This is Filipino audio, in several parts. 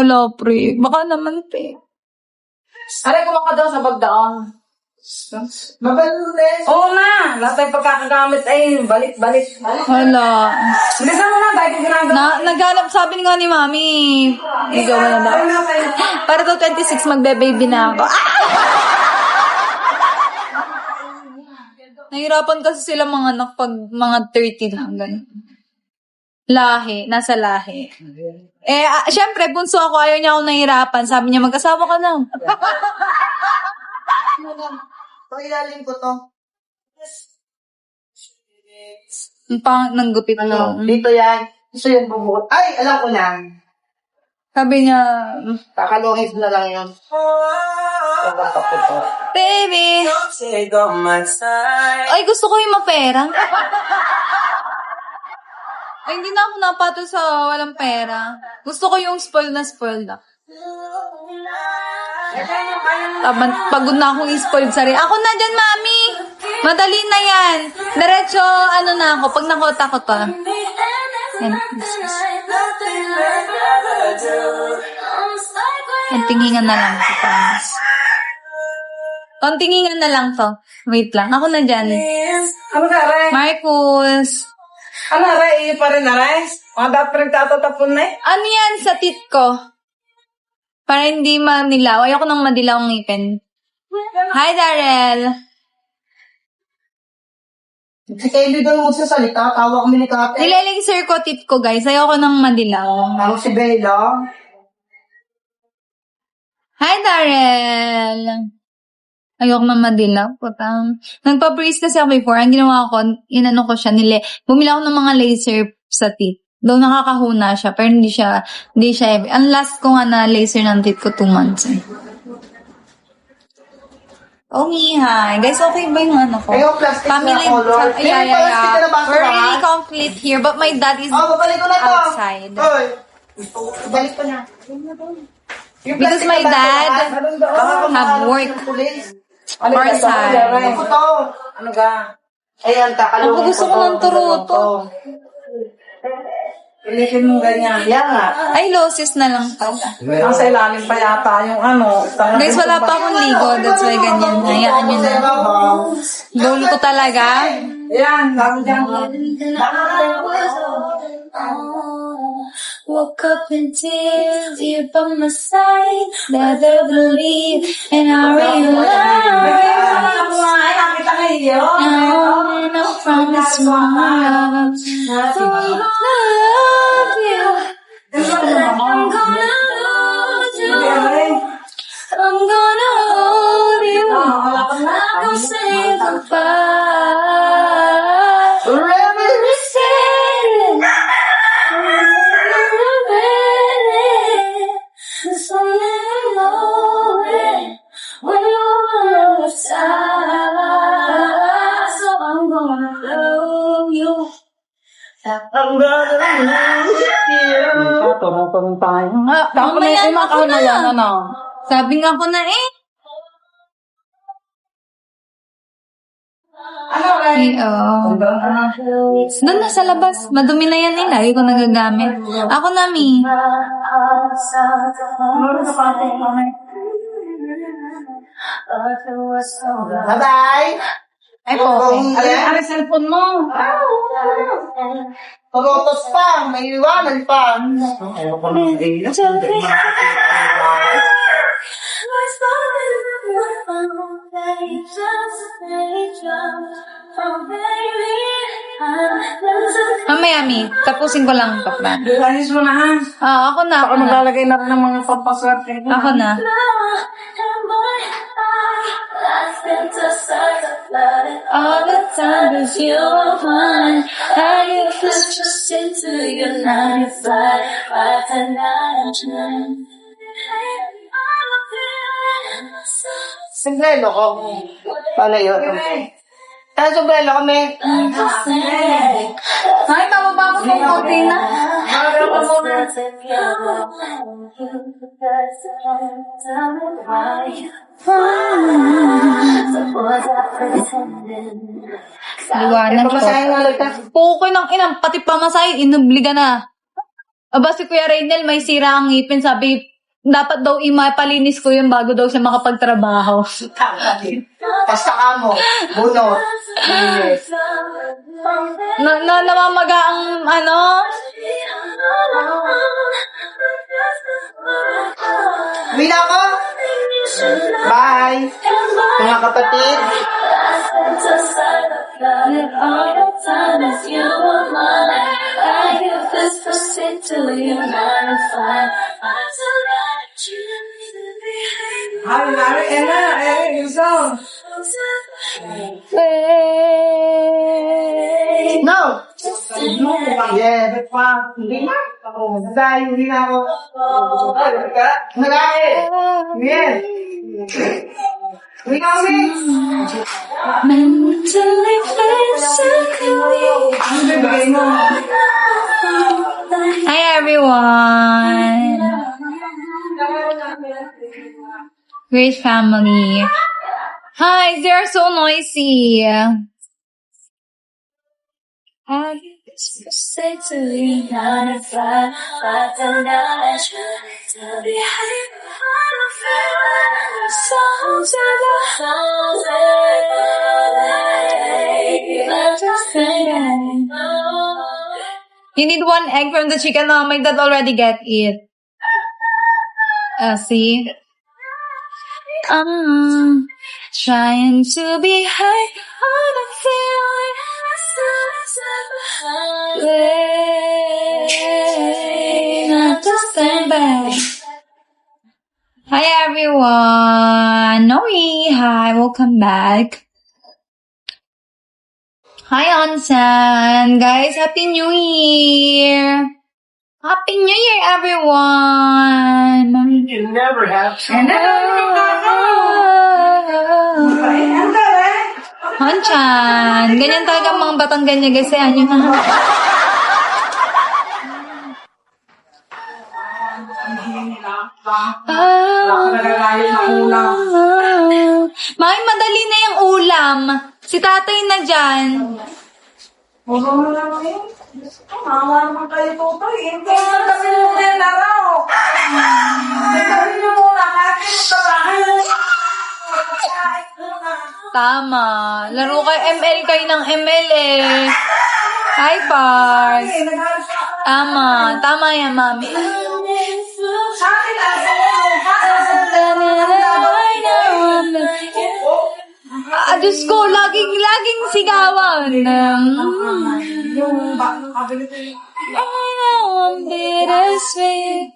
Wala, pre. Baka naman, pe. Aray, kumaka daw sa bagdaang. Mabalunes. Oo na. Lahat tayo pagkakagamit ay balik-balik. Wala. Bilisan mo na, dahil ginagawa. Naghanap, sabi nga ni Mami. Igawa na daw. Para daw 26, magbe-baby na ako. Ah! Nahirapan kasi sila mga anak pag mga 30 lang. Ganun. Lahi. Nasa lahi. Syempre, bunso ako. Ayaw niya ako nahirapan. Sabi niya, mag-asawa ka na. Ito, ilalim ko to. Ang pangit ng gupit ko. Dito yan. Gusto yung bumuot. Ay, alam ko na. Sabi niya, Kakalungis na lang yun. baby. Ay, gusto ko yung mapera. Ay, hindi na ako napatol sa walang pera. Gusto ko yung spoiled na spoiled ako. Pagod na akong spoiled sarili. Ako na dyan, Mami. Madali na yan. Diretso, na ako. Pag nakota ko to. Yan. Kontingingan na lang ito, promise. Kontingingan na lang to. Wait lang. Ako na dyan. Ano ka, Aray? Marcus. Ano, Aray? Iyo pa rin, Aray? Mga dapat nagtatatapon na eh. Ano yan sa tit ko? Para hindi manilaw. Ayoko nang madilaw ang ngipin. Hi, Darrell. Si Kelly doon mo sa salita. Tawa kami ni Kate. Nilalaser ko tit ko, guys. Ayoko nang madilaw. Ako si Bella. Hi, Darrell. Ayoko nang madilaw. Putang. Nagpa-brace kasi ako before. Ang ginawa ko, inano ko siya. Bumili ako ng mga laser sa tit. Though nakakahuna siya, pero hindi siya ang last ko nga na laser ng tit ko 2 months eh. Oh, hi. Guys, okay ba yung ano ko? Ayun, plastic Family, na color. yeah. We're really complete here, but my dad is babalik ko na to. outside. Oy. Balik ko na. Because my dad have work outside. Ako to. Ano ka? Ayan, takalungin Gusto ko ng turuto. Ilikin mo ganyan. Yan nga. Ay, losses na lang to. Nasa ilalim pa yata yung ano. Guys, wala pa akong ligo. That's why ganyan. Hayaan nyo na. Goal ko talaga. Yan, lalo dyan. Woke up in tears, you by my side, never believe, and I realize, Nakita kayo. now and I promise my love, to love you, I'm gonna hold you, I'm gonna hold you, I'm saying goodbye, forever we say, Tanong tayo. Mamaya na ako na. Yan, ano? Sabi nga ko na eh. Ano, Ray? Doon na sa labas. Madumi na yan eh. Lagi ko nagagamit. Ako na, Mi. Bye-bye. Ay, po. Ano cellphone mo? Turutos pa. May iwanan pa. Mamaya, Mi. Tapusin ko lang ito, plan. Ayos mo na, ha? Ako na. Baka maglalagay na rin ng mga pampaswerte. Ako na. All the time is you mine. I get just into your 95 right and Sombrero ko. Paano yun? Sombrero kami. Ay, mababa ko ng konti na. Liwanag ko. Pamasahin nga lang ta. Pukoy ng inang, pati pamasahe, inubliga na. Aba si Kuya Raynel, may sira ang ngipin, sabi, dapat daw imapalinis ko yun bago daw siya makapagtrabaho. Basta ka mo. Bunot. Yes. Namamaga ang Uwi na ako. Bye. Mga kapatid. Ay, nari, isa. No. Yeah. Hindi na. Dahil uwi na ako. Nagay. Yes. Uwi na uwi. Mentally, physically. Ang bibigay mo. Hi everyone! Great family. Hi, they are so noisy. You need one egg from the chicken. No, my dad already get it. See? Trying to be high on a feeling. Not to stand back. Hi everyone. Nori, hi, welcome back. Hi Onsan. Guys, Happy New Year. Happy New Year, everyone. You never have. Ang Hanchan. Ganyan talaga ang mga batang ganyan, guys. Ayan yung Mami, madali na yung ulam. Si tatay na dyan. Puno mo naman yun. Mawa naman kayo po. Hindi na kami muna na raw. Hindi nyo muna. Kasi magtrabaho. Tama. Laro kayo ML kayo ng ML eh. Hi, Pars. Tama. Tama yan, mami. Sa akin lang. Diyos ko, laging sigawan. Yung kabili ko yun.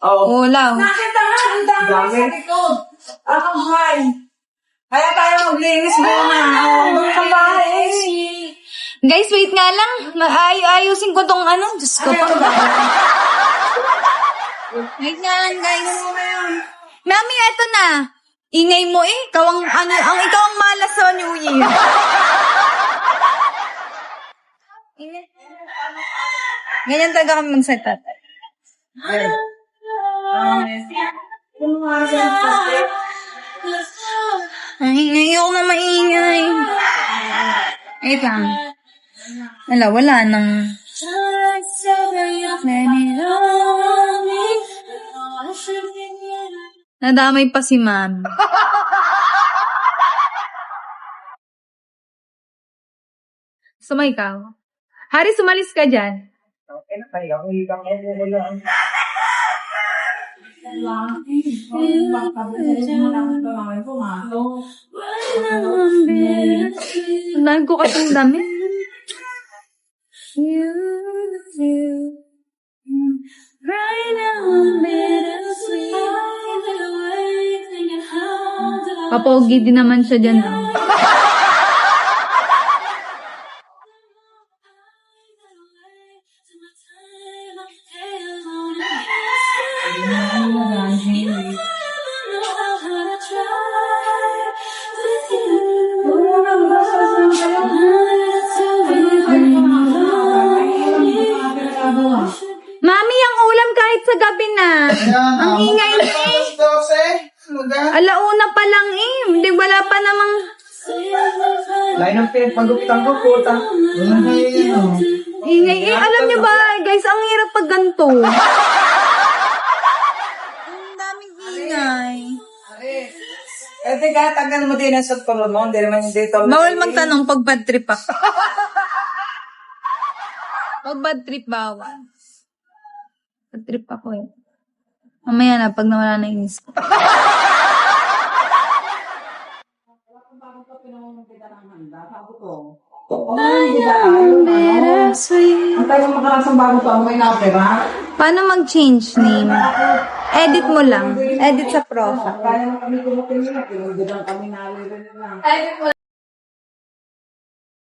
Ulam. Nakita nga, ang dami sa likod. Ako, hi. Kaya tayo maglinis muna. Sa bahay. Guys, wait nga lang. Ayusin ko tong Diyos ko pa. Wait nga lang, guys. Mami, eto na. Ingay mo eh. Ikaw ang malas sa New Year. Ganyan talaga kami magsalita. Ayoko na maingay. Wait lang. Wala nang... Nadamay pa si ma'am. Sumay ka. Hari, sumalis ka dyan. Okay na kayo. Hindi ka lang. Tandaan ko kasing dami. Papogi din naman siya dyan. Mami, ang ulam kahit sa gabi na. Ang ingay niya eh. Alauna pa lang eh. Hindi, wala pa namang... Lain ng pinagpagupitan ko, puta. Ingay eh. Alam niyo ba, guys, ang hirap pag ganito. Ang daming ingay. Pwede ka, tagal mo din ang sutpolo mo. Hindi naman yung dito. Bawal magtanong pag bad trip ako. Pag bad trip, bawal. Bad trip ako eh. Mamaya na, pag nawala na inis ko. Ang tayo makarasang bago to, ang may napera. Paano mag-change name? Edit mo lang. Edit sa profile. Kaya mo kami kumutin nila. Tinugod kami nalilin na.